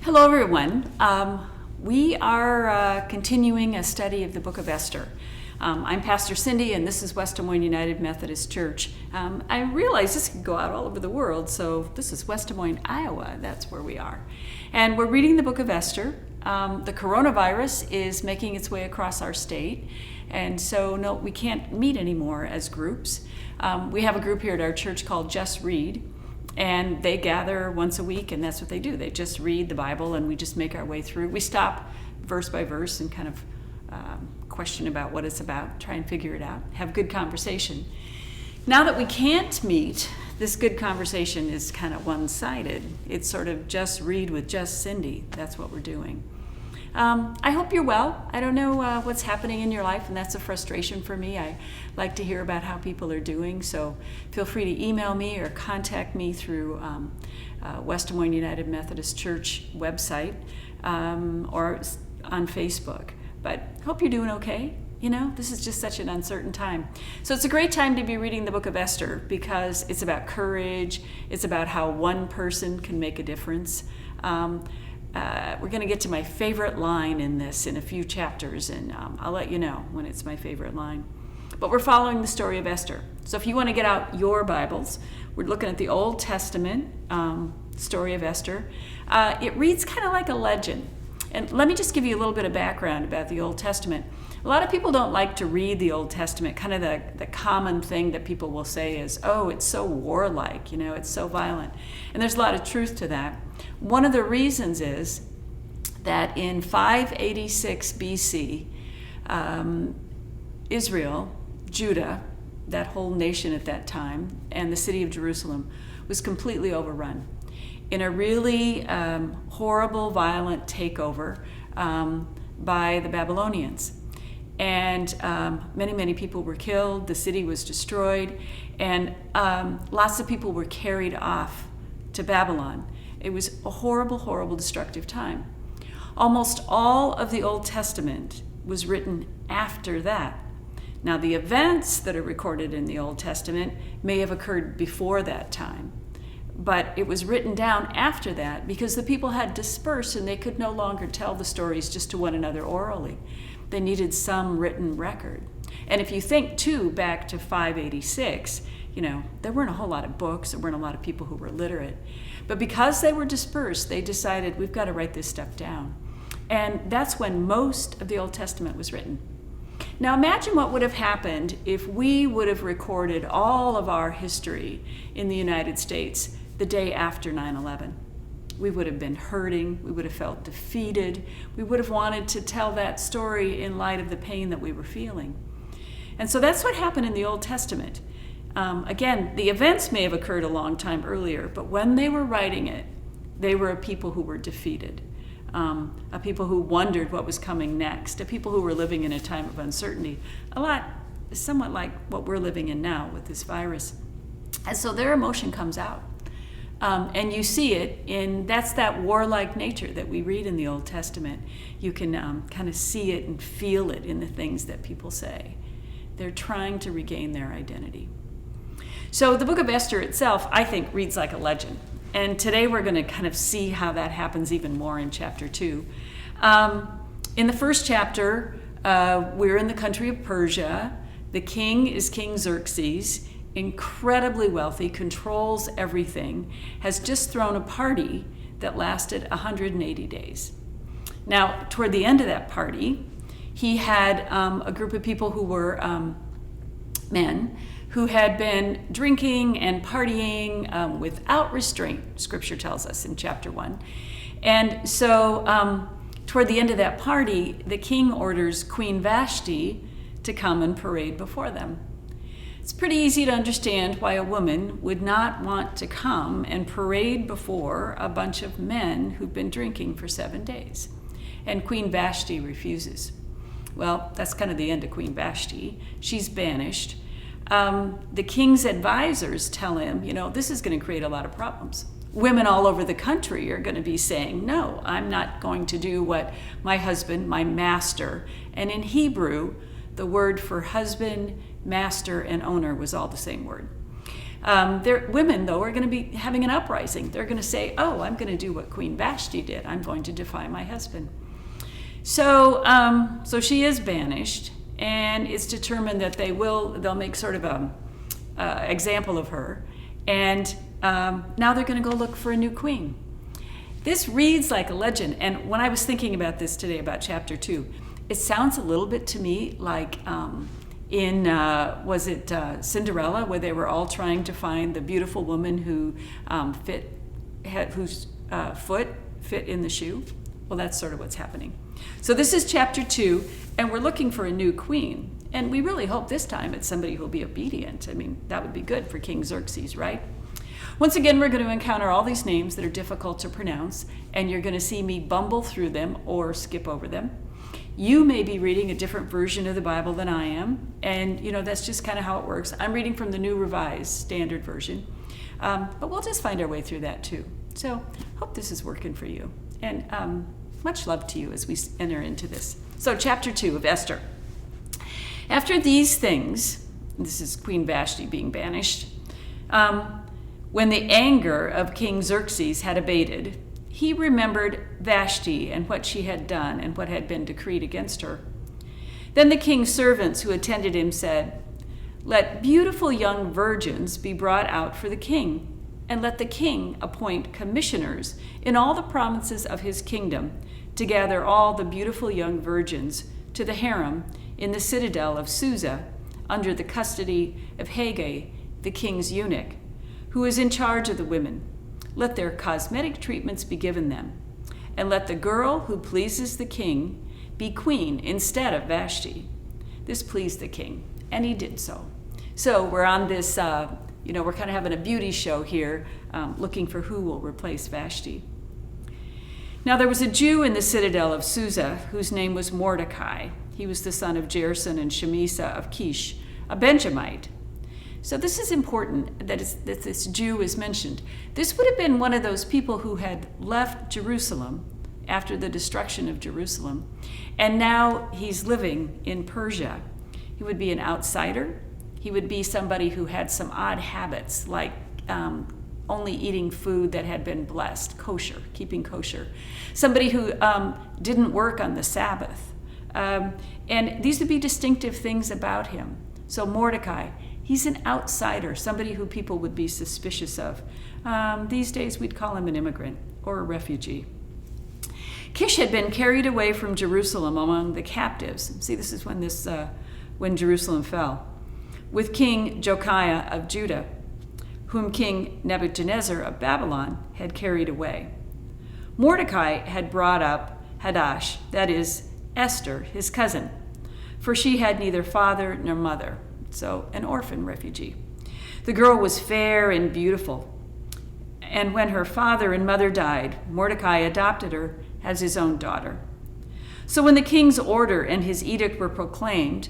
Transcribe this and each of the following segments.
Hello, everyone. We are continuing a study of the book of Esther. I'm Pastor Cindy, and this is West Des Moines United Methodist Church. I realize this can go out all over the world, so this is West Des Moines, Iowa. That's where we are. And we're reading the book of Esther. The coronavirus is making its way across our state, and so no, we can't meet anymore as groups. We have a group here at our church called Just Read. And they gather once a week, and that's what they do. They just read the Bible, and we just make our way through. We stop verse by verse and kind of question about what it's about, try and figure it out, have good conversation. Now that we can't meet, this good conversation is kind of one-sided. It's sort of just read with just Cindy. That's what we're doing. I hope you're well. I don't know what's happening in your life, and that's a frustration for me. I like to hear about how people are doing, so feel free to email me or contact me through West Des Moines United Methodist Church website or on Facebook. But hope you're doing okay. You know, this is just such an uncertain time. So it's a great time to be reading the book of Esther because it's about courage. It's about how one person can make a difference. We're going to get to my favorite line in this in a few chapters, and I'll let you know when it's my favorite line. But we're following the story of Esther. So if you want to get out your Bibles, we're looking at the Old Testament story of Esther. It reads kind of like a legend. And let me just give you a little bit of background about the Old Testament. A lot of people don't like to read the Old Testament. Kind of the common thing that people will say is, oh, it's so warlike, you know, it's so violent. And there's a lot of truth to that. One of the reasons is that in 586 BC, Israel, Judah, that whole nation at that time, and the city of Jerusalem was completely overrun in a really horrible, violent takeover by the Babylonians. And many people were killed, the city was destroyed, and lots of people were carried off to Babylon. It was a horrible, destructive time. Almost all of the Old Testament was written after that. Now, the events that are recorded in the Old Testament may have occurred before that time, but it was written down after that because the people had dispersed and they could no longer tell the stories just to one another orally. They needed some written record. And if you think, too, back to 586, you know, there weren't a whole lot of books, there weren't a lot of people who were literate. But because they were dispersed, they decided, we've got to write this stuff down. And that's when most of the Old Testament was written. Now imagine what would have happened if we would have recorded all of our history in the United States the day after 9/11. We would have been hurting, we would have felt defeated, we would have wanted to tell that story in light of the pain that we were feeling. And so that's what happened in the Old Testament. Again, the events may have occurred a long time earlier, but when they were writing it, they were a people who were defeated, a people who wondered what was coming next, a people who were living in a time of uncertainty, somewhat like what we're living in now with this virus. And so their emotion comes out. And you see it that's that warlike nature that we read in the Old Testament. You can kind of see it and feel it in the things that people say. They're trying to regain their identity. So the book of Esther itself, I think, reads like a legend. And today we're going to kind of see how that happens even more in chapter 2. In the first chapter, we're in the country of Persia. The king is King Xerxes, incredibly wealthy, controls everything, has just thrown a party that lasted 180 days. Now, toward the end of that party, he had a group of people who were men who had been drinking and partying without restraint, Scripture tells us in chapter 1. And so toward the end of that party, the king orders Queen Vashti to come and parade before them. It's pretty easy to understand why a woman would not want to come and parade before a bunch of men who've been drinking for 7 days. And Queen Vashti refuses. Well, that's kind of the end of Queen Vashti. She's banished. The king's advisors tell him, you know, this is going to create a lot of problems. Women all over the country are going to be saying, no, I'm not going to do what my husband, my master, and in Hebrew, the word for husband, master, and owner was all the same word. Women, though, are going to be having an uprising. They're going to say, oh, I'm going to do what Queen Vashti did. I'm going to defy my husband. So she is banished, and it's determined that they'll make sort of a example of her. And now they're going to go look for a new queen. This reads like a legend. And when I was thinking about this today, about chapter 2, it sounds a little bit to me like was it Cinderella, where they were all trying to find the beautiful woman whose foot fit in the shoe? Well, that's sort of what's happening. So this is chapter 2, and we're looking for a new queen. And we really hope this time it's somebody who'll be obedient. I mean, that would be good for King Xerxes, right? Once again, we're going to encounter all these names that are difficult to pronounce, and you're going to see me bumble through them or skip over them. You may be reading a different version of the Bible than I am, and that's just kind of how it works. I'm reading from the New Revised Standard Version, but we'll just find our way through that too. So hope this is working for you, and much love to you as we enter into this. So chapter 2 of Esther. After these things, this is Queen Vashti being banished, when the anger of King Xerxes had abated, he remembered Vashti and what she had done and what had been decreed against her. Then the king's servants who attended him said, "Let beautiful young virgins be brought out for the king, and let the king appoint commissioners in all the provinces of his kingdom to gather all the beautiful young virgins to the harem in the citadel of Susa under the custody of Haggai, the king's eunuch, who is in charge of the women. Let their cosmetic treatments be given them, and let the girl who pleases the king be queen instead of Vashti." This pleased the king, and he did so. So we're on this, we're kind of having a beauty show here, looking for who will replace Vashti. Now there was a Jew in the citadel of Susa whose name was Mordecai. He was the son of Jerson and Shemisa of Kish, a Benjamite. So this is important that this Jew is mentioned. This would have been one of those people who had left Jerusalem after the destruction of Jerusalem, and now he's living in Persia. He would be an outsider. He would be somebody who had some odd habits, like only eating food that had been blessed, kosher, keeping kosher. Somebody who didn't work on the Sabbath. And these would be distinctive things about him. So Mordecai, he's an outsider, somebody who people would be suspicious of. These days we'd call him an immigrant or a refugee. Kish had been carried away from Jerusalem among the captives. See, this is when Jerusalem fell, with King Josiah of Judah, whom King Nebuchadnezzar of Babylon had carried away. Mordecai had brought up Hadash, that is, Esther, his cousin, for she had neither father nor mother, so an orphan refugee. The girl was fair and beautiful, and when her father and mother died, Mordecai adopted her as his own daughter. So when the king's order and his edict were proclaimed,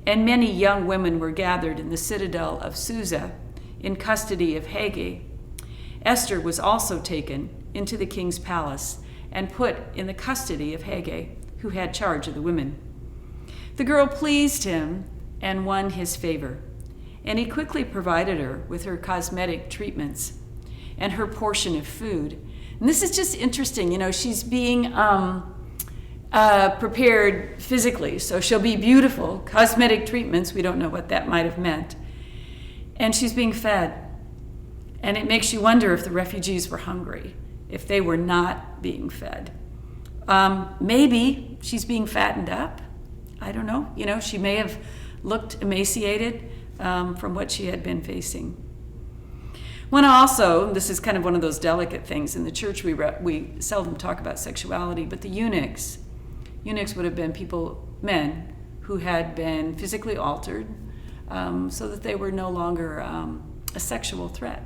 and many young women were gathered in the citadel of Susa in custody of Haggai, Esther was also taken into the king's palace and put in the custody of Haggai, who had charge of the women. The girl pleased him and won his favor, and he quickly provided her with her cosmetic treatments and her portion of food. And this is just interesting. She's being prepared physically, so she'll be beautiful. Cosmetic treatments, we don't know what that might have meant. And she's being fed. And it makes you wonder if the refugees were hungry, if they were not being fed. Maybe she's being fattened up. I don't know. She may have looked emaciated from what she had been facing. This is kind of one of those delicate things. In the church, we seldom talk about sexuality, but the eunuchs would have been men who had been physically altered so that they were no longer a sexual threat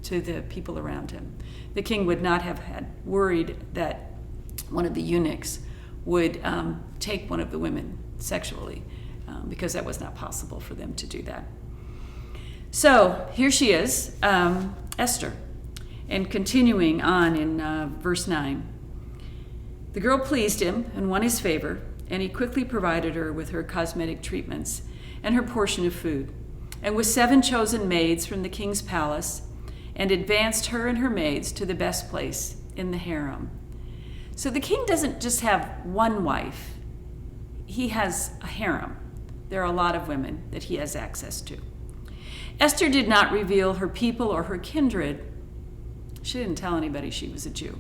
to the people around him. The king would not have had worried that one of the eunuchs would take one of the women sexually, because that was not possible for them to do that. So here she is, Esther, and continuing on in verse 9. The girl pleased him and won his favor, and he quickly provided her with her cosmetic treatments and her portion of food. and with 7 chosen maids from the king's palace, and advanced her and her maids to the best place in the harem. So the king doesn't just have one wife, he has a harem. There are a lot of women that he has access to. Esther did not reveal her people or her kindred. She didn't tell anybody she was a Jew.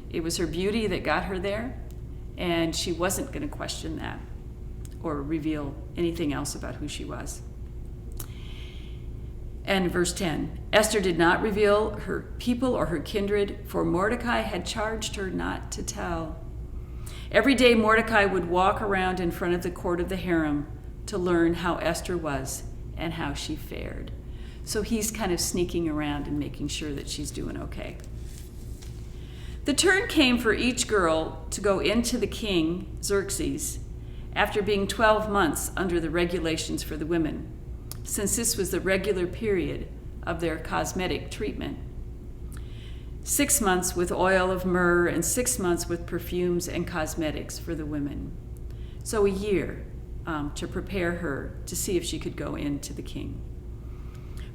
It was her beauty that got her there, and she wasn't going to question that or reveal anything else about who she was. And verse 10, Esther did not reveal her people or her kindred, for Mordecai had charged her not to tell. Every day Mordecai would walk around in front of the court of the harem to learn how Esther was and how she fared. So he's kind of sneaking around and making sure that she's doing okay. The turn came for each girl to go into the king, Xerxes, after being 12 months under the regulations for the women, since this was the regular period of their cosmetic treatment. 6 months with oil of myrrh and 6 months with perfumes and cosmetics for the women. So a year to prepare her to see if she could go into the king.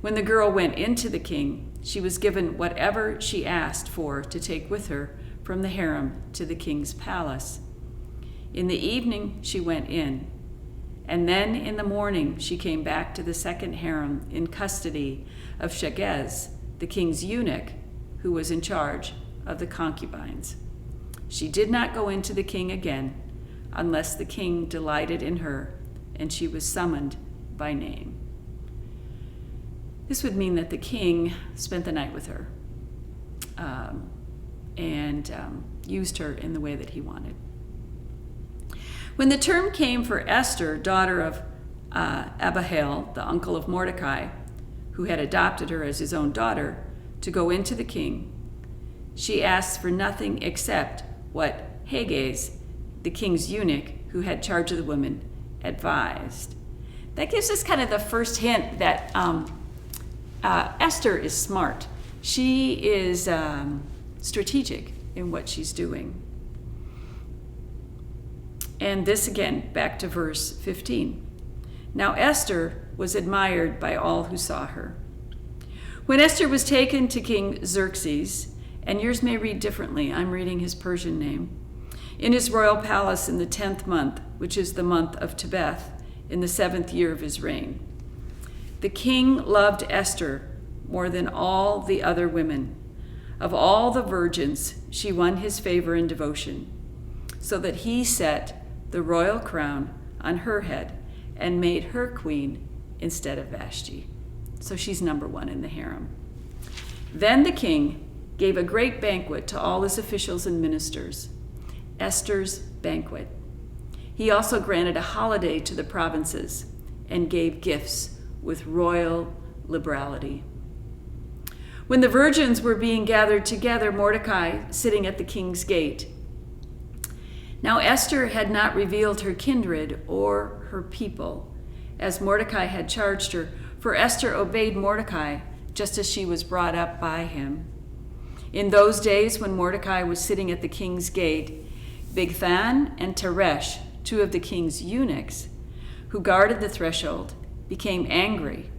When the girl went into the king, she was given whatever she asked for to take with her from the harem to the king's palace. In the evening, she went in, and then in the morning she came back to the second harem in custody of Shagez, the king's eunuch, who was in charge of the concubines. She did not go into the king again unless the king delighted in her and she was summoned by name. This would mean that the king spent the night with her and used her in the way that he wanted. When the term came for Esther, daughter of Abihail, the uncle of Mordecai, who had adopted her as his own daughter, to go into the king, she asked for nothing except what Hagez, the king's eunuch, who had charge of the women, advised. That gives us kind of the first hint that Esther is smart. She is strategic in what she's doing. And this again, back to verse 15. Now Esther was admired by all who saw her. When Esther was taken to King Xerxes, and yours may read differently, I'm reading his Persian name, in his royal palace in the 10th month, which is the month of Tebeth, in the 7th year of his reign. The king loved Esther more than all the other women. Of all the virgins, she won his favor and devotion, so that he set the royal crown on her head and made her queen instead of Vashti. So she's number 1 in the harem. Then the king gave a great banquet to all his officials and ministers, Esther's banquet. He also granted a holiday to the provinces and gave gifts with royal liberality. When the virgins were being gathered together, Mordecai sitting at the king's gate. Now Esther had not revealed her kindred or her people, as Mordecai had charged her, for Esther obeyed Mordecai just as she was brought up by him. In those days when Mordecai was sitting at the king's gate, Bigthan and Teresh, 2 of the king's eunuchs, who guarded the threshold, became angry,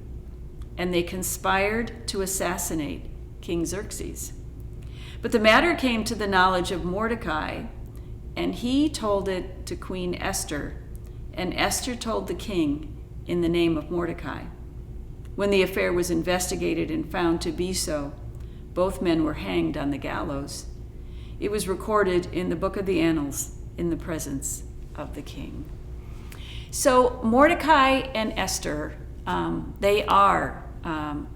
and they conspired to assassinate King Xerxes. But the matter came to the knowledge of Mordecai, and he told it to Queen Esther, and Esther told the king in the name of Mordecai. When the affair was investigated and found to be so, both men were hanged on the gallows. It was recorded in the book of the annals in the presence of the king. So Mordecai and Esther, they are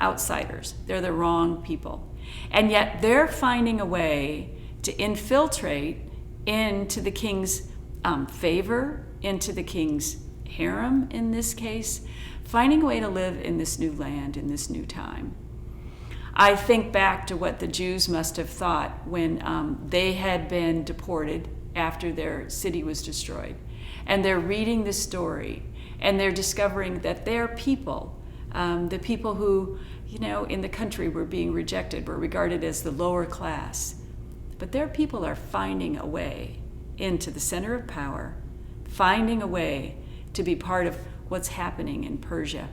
outsiders. They're the wrong people. And yet they're finding a way to infiltrate into the king's favor, into the king's harem in this case, finding a way to live in this new land, in this new time. I think back to what the Jews must have thought when they had been deported after their city was destroyed. And they're reading the story, and they're discovering that their people, the people who, in the country were being rejected, were regarded as the lower class. But their people are finding a way into the center of power, finding a way to be part of what's happening in Persia.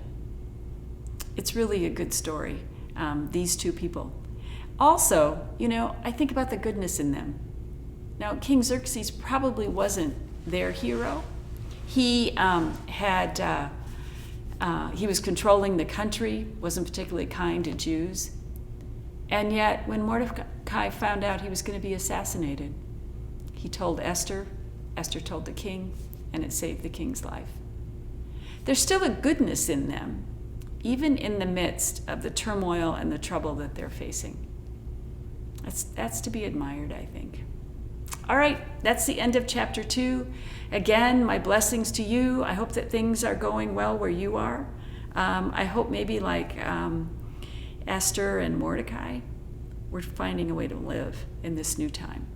It's really a good story, these two people. Also, I think about the goodness in them. Now, King Xerxes probably wasn't their hero. He he was controlling the country, wasn't particularly kind to Jews. And yet, when Mordecai found out he was going to be assassinated, he told Esther, Esther told the king, and it saved the king's life. There's still a goodness in them, even in the midst of the turmoil and the trouble that they're facing. That's to be admired, I think. All right, that's the end of chapter 2. Again, my blessings to you. I hope that things are going well where you are. I hope maybe like Esther and Mordecai, we're finding a way to live in this new time.